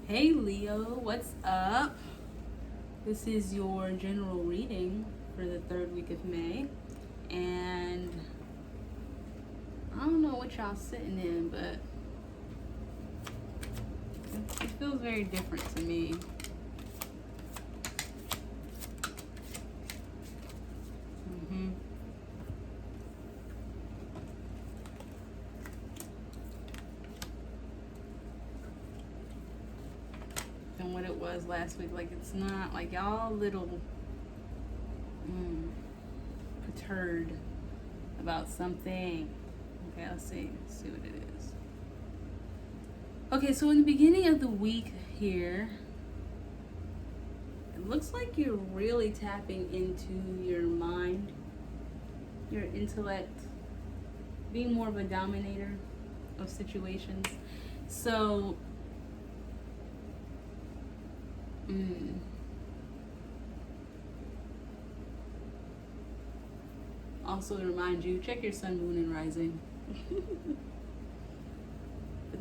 Hey Leo, what's up? This is your general reading for the third week of May. And I don't know what y'all sitting in, but it feels very different to me. hmm Than what it was last week. Like, it's not like y'all little perturbed about something. Okay, let's see. Let's see what it is. Okay, so in the beginning of the week here, it looks like you're really tapping into your mind, your intellect, being more of a dominator of situations. So, also to remind you, check your sun, moon, and rising.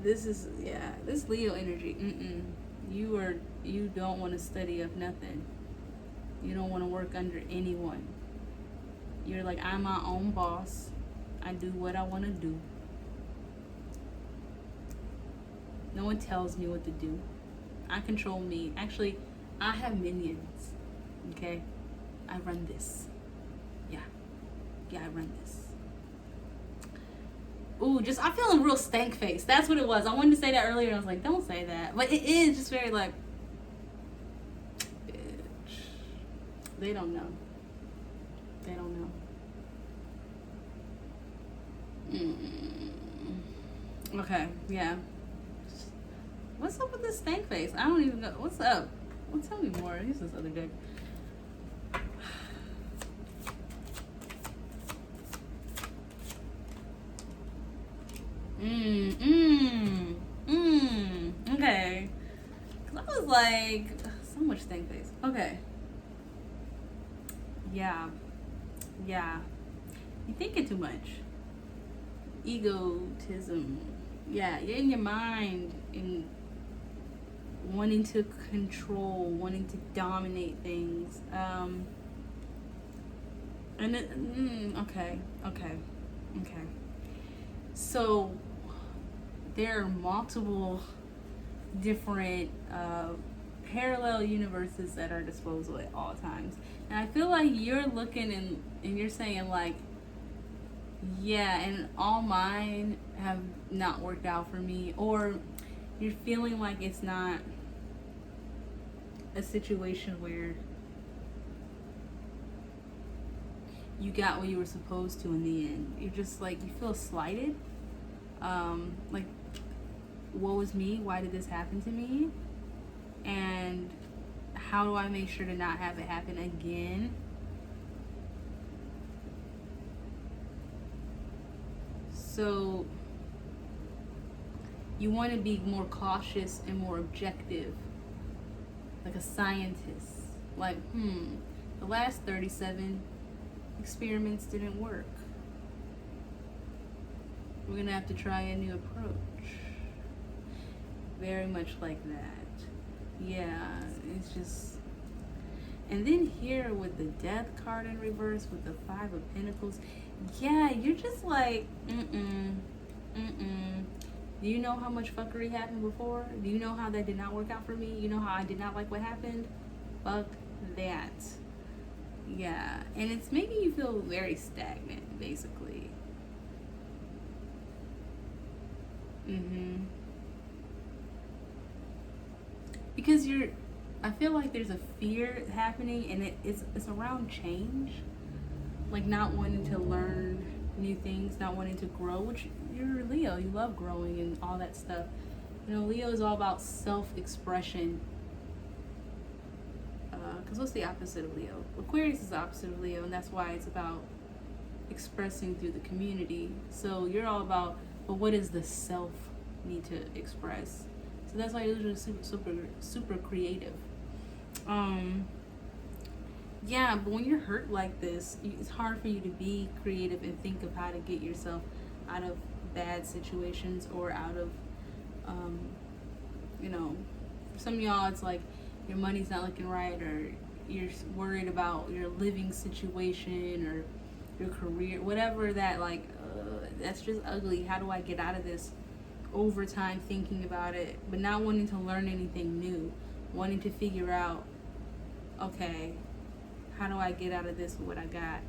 This is, yeah, this Leo energy. You don't want to study up nothing. You don't want to work under anyone. You're like, I'm my own boss. I do what I want to do. No one tells me what to do. I control me. Actually, I have minions. Okay? I run this. Yeah. Yeah, I run this. Ooh, I'm feeling real stank face. That's what it was. I wanted to say that earlier, and I was like, don't say that. But it is just very like, bitch. They don't know. They don't know. Okay, yeah. What's up with this stank face? I don't even know. What's up? Well, tell me more. Use this other deck. Okay. Cause I was like, so much stank face. Okay. Yeah. Yeah. You're thinking too much. Egotism. Yeah, you're in your mind and wanting to control, wanting to dominate things. Okay. So there are multiple different parallel universes at our disposal at all times, and I feel like you're looking and you're saying like, yeah, and all mine have not worked out for me, or you're feeling like it's not a situation where you got what you were supposed to in the end. You're just like, you feel slighted. Like, woe is me, why did this happen to me? And how do I make sure to not have it happen again? So you want to be more cautious and more objective, like a scientist. Like, the last 37 experiments didn't work. We're gonna have to try a new approach. Very much like that. Yeah, it's just. And then here with the Death card in reverse with the Five of Pentacles, yeah, you're just like, Do you know how much fuckery happened before? Do you know how that did not work out for me? You know how I did not like what happened? Fuck that. Yeah, and it's making you feel very stagnant, basically. Because I feel like there's a fear happening, and it's around change, like not wanting to learn new things, not wanting to grow. Which you're Leo, you love growing and all that stuff. You know, Leo is all about self-expression. Because what's the opposite of Leo? Aquarius is the opposite of Leo, and that's why it's about expressing through the community. So you're all about, but what does the self need to express? So that's why you're super creative. Yeah, but when you're hurt like this, it's hard for you to be creative and think of how to get yourself out of bad situations or out of, For some of y'all, it's like your money's not looking right, or you're worried about your living situation or your career, whatever that, like, that's just ugly. How do I get out of this? Over time thinking about it, but not wanting to learn anything new, wanting to figure out, okay, how do I get out of this with what I got?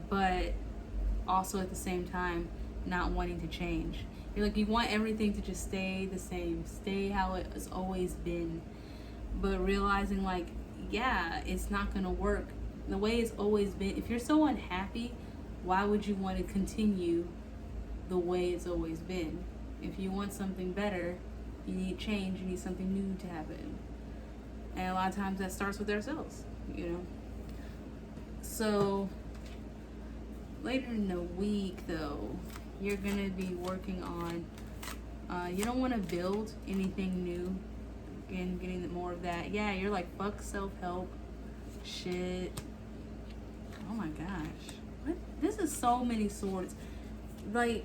But also at the same time, not wanting to change. You're like, you want everything to just stay the same, stay how it has always been, but realizing, like, yeah, it's not gonna work the way it's always been. If you're so unhappy, why would you want to continue the way it's always been? If you want something better, you need change, you need something new to happen. And a lot of times that starts with ourselves, you know. So later in the week, though, you're gonna be working on, you don't want to build anything new. Again, getting more of that. Yeah, you're like, fuck self-help shit. Oh my gosh, what? This is so many swords. Like,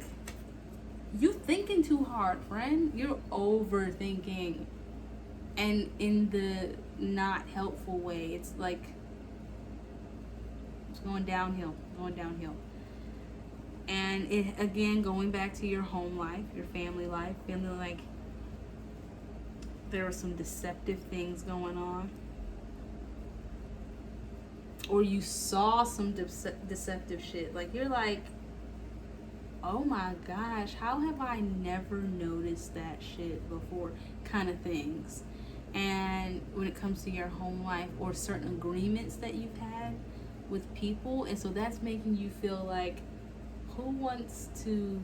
you thinking too hard, friend. You're overthinking, and in the not helpful way. It's like it's going downhill, and it, again, going back to your home life, your family life, feeling like there were some deceptive things going on, or you saw some deceptive shit. Like, you're like, oh my gosh, how have I never noticed that shit before, kind of things. And when it comes to your home life or certain agreements that you've had with people, and so that's making you feel like, who wants to,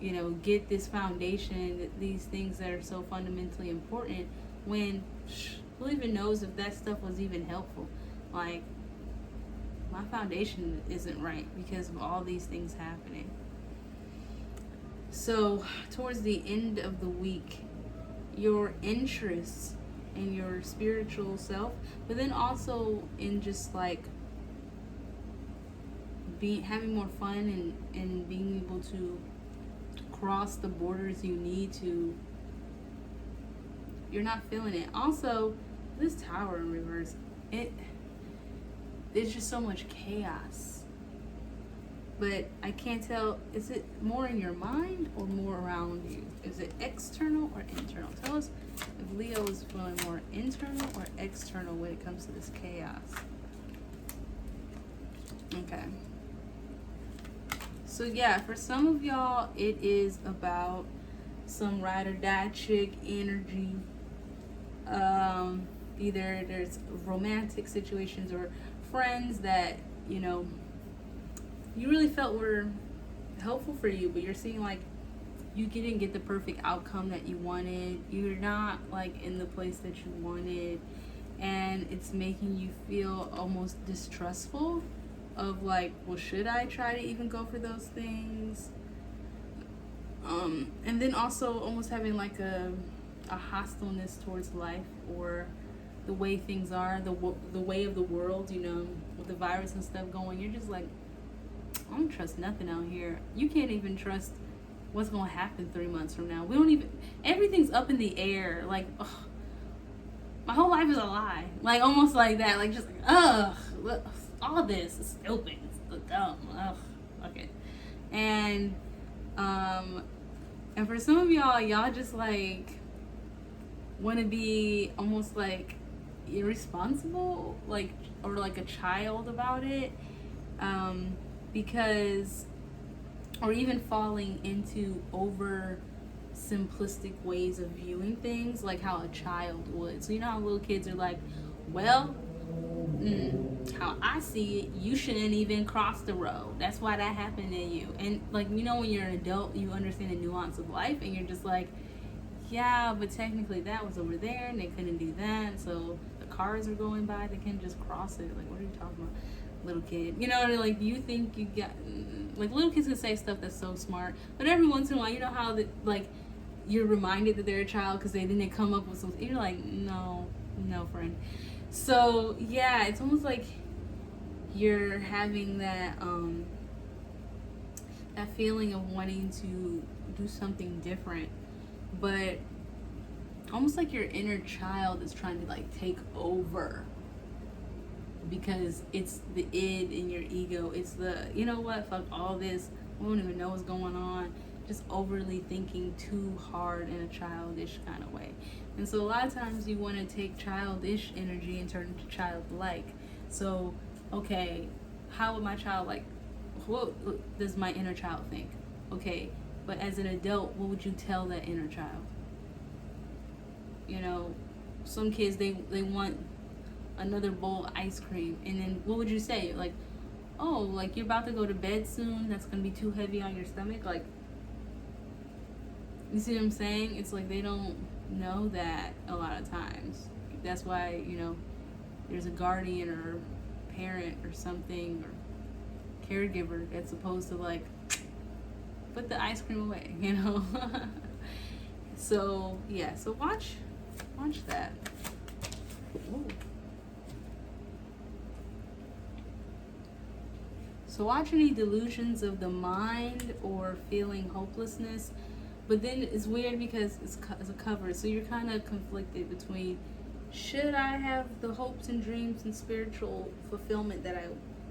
you know, get this foundation, these things that are so fundamentally important, when who even knows if that stuff was even helpful? Like, my foundation isn't right because of all these things happening. So towards the end of the week, your interests in your spiritual self, but then also in just like having more fun and being able to cross the borders you need to, you're not feeling it. Also, this Tower in reverse, there's just so much chaos. But I can't tell, is it more in your mind or more around you? Is it external or internal? Tell us if Leo is feeling more internal or external when it comes to this chaos. Okay. So yeah, for some of y'all, it is about some ride or die chick energy. Either there's romantic situations or friends that, you know, you really felt were helpful for you, but you're seeing like you didn't get the perfect outcome that you wanted. You're not like in the place that you wanted, and it's making you feel almost distrustful of like, well, should I try to even go for those things? And then also almost having like a hostileness towards life or the way things are, the way of the world, you know, with the virus and stuff going. You're just like, I don't trust nothing out here. You can't even trust what's going to happen 3 months from now. We don't even, everything's up in the air. Like, ugh, my whole life is a lie. Like, almost like that. Like, just like, ugh, all this is stupid. It's dumb. Ugh. Okay. And for some of y'all just like want to be almost like irresponsible, like, or like a child about it, because, or even falling into over simplistic ways of viewing things, like how a child would. So you know how little kids are like, well, how I see it, you shouldn't even cross the road. That's why that happened to you. And like, you know, when you're an adult, you understand the nuance of life, and you're just like, yeah, but technically that was over there and they couldn't do that, so the cars are going by, they can't just cross it. Like, what are you talking about, little kid? You know, like, you think you got, like, little kids can say stuff that's so smart, but every once in a while, you know how like you're reminded that they're a child because they come up with something, you're like, no friend. So yeah, it's almost like you're having that that feeling of wanting to do something different, but almost like your inner child is trying to like take over, because it's the id in your ego. It's the, you know what, fuck all this, we don't even know what's going on. Just overly thinking too hard in a childish kind of way. And so a lot of times you want to take childish energy and turn it into childlike. So, okay, how would my child, like, what does my inner child think? Okay, but as an adult, what would you tell that inner child? You know, some kids, they want another bowl of ice cream, and then what would you say? Like, oh, like you're about to go to bed soon, that's gonna be too heavy on your stomach. Like, you see what I'm saying? It's like they don't know that a lot of times. That's why, you know, there's a guardian or parent or something or caregiver that's supposed to like put the ice cream away, you know. So yeah, so watch that. Ooh. So watch any delusions of the mind or feeling hopelessness. But then it's weird because it's a cover, so you're kind of conflicted between, should I have the hopes and dreams and spiritual fulfillment that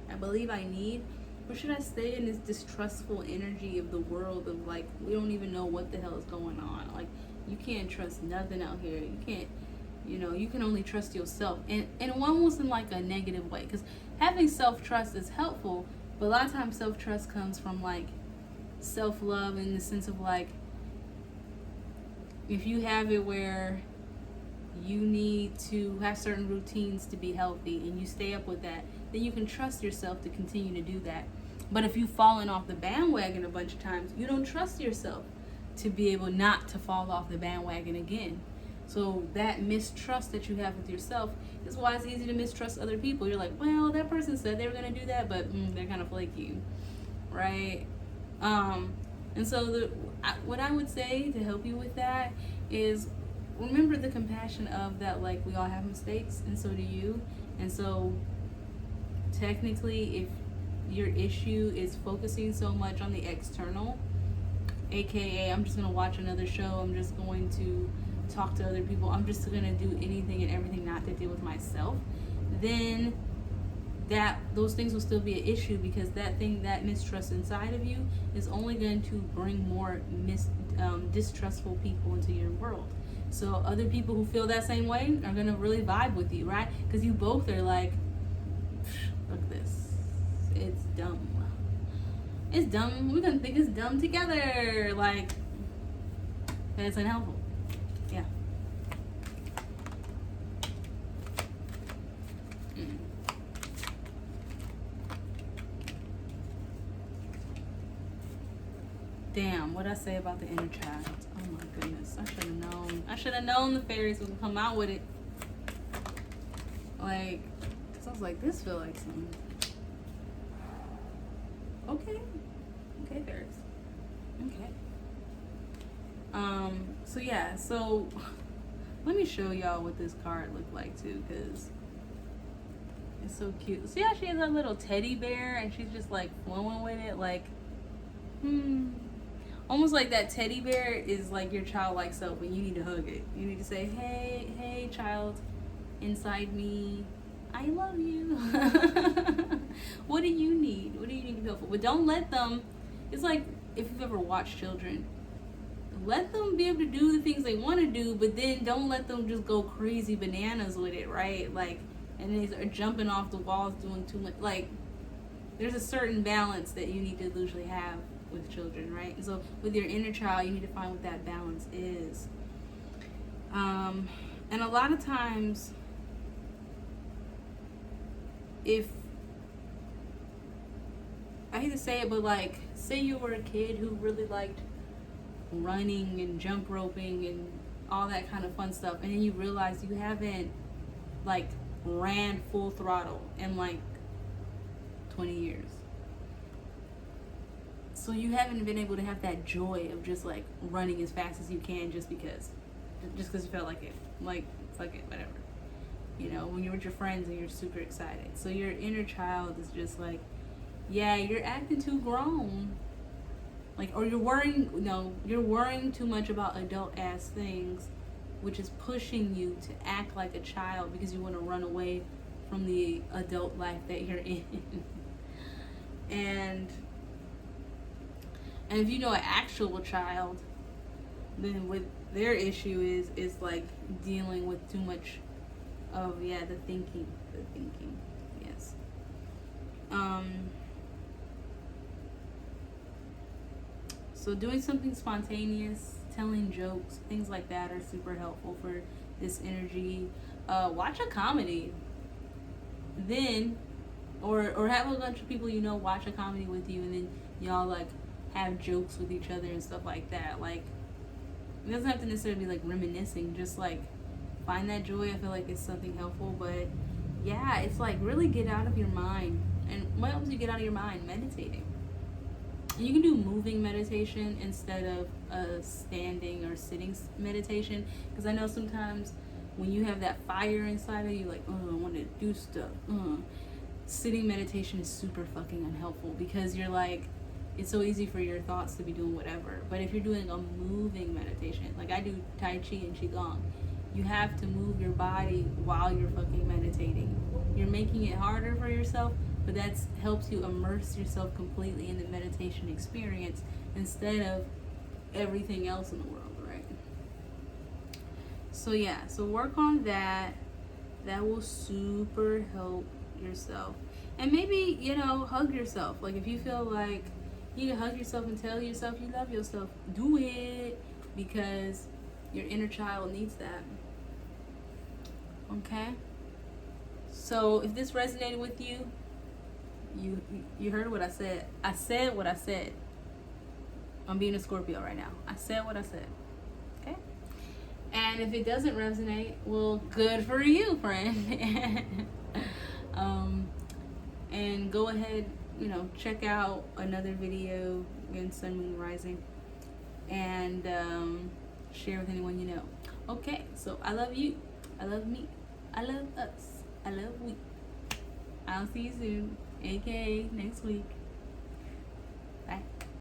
I believe I need, or should I stay in this distrustful energy of the world of like, we don't even know what the hell is going on. Like, you can't trust nothing out here. You can't, you know, you can only trust yourself. And almost in like a negative way, because having self-trust is helpful, but a lot of times self-trust comes from like self-love, in the sense of like, if you have it where you need to have certain routines to be healthy and you stay up with that, then you can trust yourself to continue to do that. But if you've fallen off the bandwagon a bunch of times, you don't trust yourself to be able not to fall off the bandwagon again. So that mistrust that you have with yourself is why it's easy to mistrust other people. You're like, well, that person said they were going to do that, but they're kind of flaky, right? And so what I would say to help you with that is remember the compassion of that, like, we all have mistakes, and so do you. And so technically, if your issue is focusing so much on the external, aka I'm just going to watch another show, I'm just going to talk to other people, I'm just going to do anything and everything not to deal with myself, then those things will still be an issue, because that mistrust inside of you is only going to bring more distrustful people into your world. So other people who feel that same way are going to really vibe with you, right? Because you both are like, look at this, it's dumb, we're going to think it's dumb together, like, that's unhelpful. Yeah. Damn, what'd I say about the inner child? Oh my goodness, I should have known. I should have known the fairies would come out with it. Like, cause I was like, this feel like something. Okay, fairies. Okay. So yeah, so let me show y'all what this card looked like too, cause it's so cute. See how she has a little teddy bear and she's just like flowing with it, like, almost like that teddy bear is like your childlike self, and you need to hug it. You need to say, hey, child inside me, I love you. What do you need? What do you need to feel for? But don't let them, it's like if you've ever watched children, let them be able to do the things they want to do, but then don't let them just go crazy bananas with it, right? Like, and they are jumping off the walls, doing too much. Like, there's a certain balance that you need to usually have with children, right? And so with your inner child, you need to find what that balance is. And a lot of times, if, I hate to say it, but like, say you were a kid who really liked running and jump roping and all that kind of fun stuff, and then you realize you haven't like ran full throttle in like 20 years. So you haven't been able to have that joy of just like running as fast as you can just because you felt like it. Like, fuck it, whatever. You know, when you're with your friends and you're super excited. So your inner child is just like, yeah, you're acting too grown. Like, or you're worrying too much about adult ass things which is pushing you to act like a child because you want to run away from the adult life that you're in. and if you know an actual child, then what their issue is like dealing with too much of the thinking, yes. So doing something spontaneous, telling jokes, things like that are super helpful for this energy. Watch a comedy, then, or have a bunch of people you know watch a comedy with you, and then y'all like have jokes with each other and stuff like that. Like, it doesn't have to necessarily be like reminiscing, just like find that joy. I feel like it's something helpful. But yeah, it's like really get out of your mind. And what helps you get out of your mind? Meditating. And you can do moving meditation instead of standing or sitting meditation, because I know sometimes when you have that fire inside of you, like, oh, I want to do stuff, sitting meditation is super fucking unhelpful, because you're like, it's so easy for your thoughts to be doing whatever. But if you're doing a moving meditation, like I do Tai Chi and Qigong, you have to move your body while you're fucking meditating. You're making it harder for yourself, but that helps you immerse yourself completely in the meditation experience instead of everything else in the world, right? So yeah, so work on that. That will super help yourself. And maybe, hug yourself. Like if you feel like you need to hug yourself and tell yourself you love yourself, do it, because your inner child needs that. Okay? So if this resonated with you, you heard what I said. I said what I said. I'm being a Scorpio right now. I said what I said. Okay? And if it doesn't resonate, well, good for you, friend. And go ahead, check out another video in Sun, Moon, Rising, and share with anyone you know. Okay, so I love you. I love me. I love us. I love we. I'll see you soon, aka next week. Bye.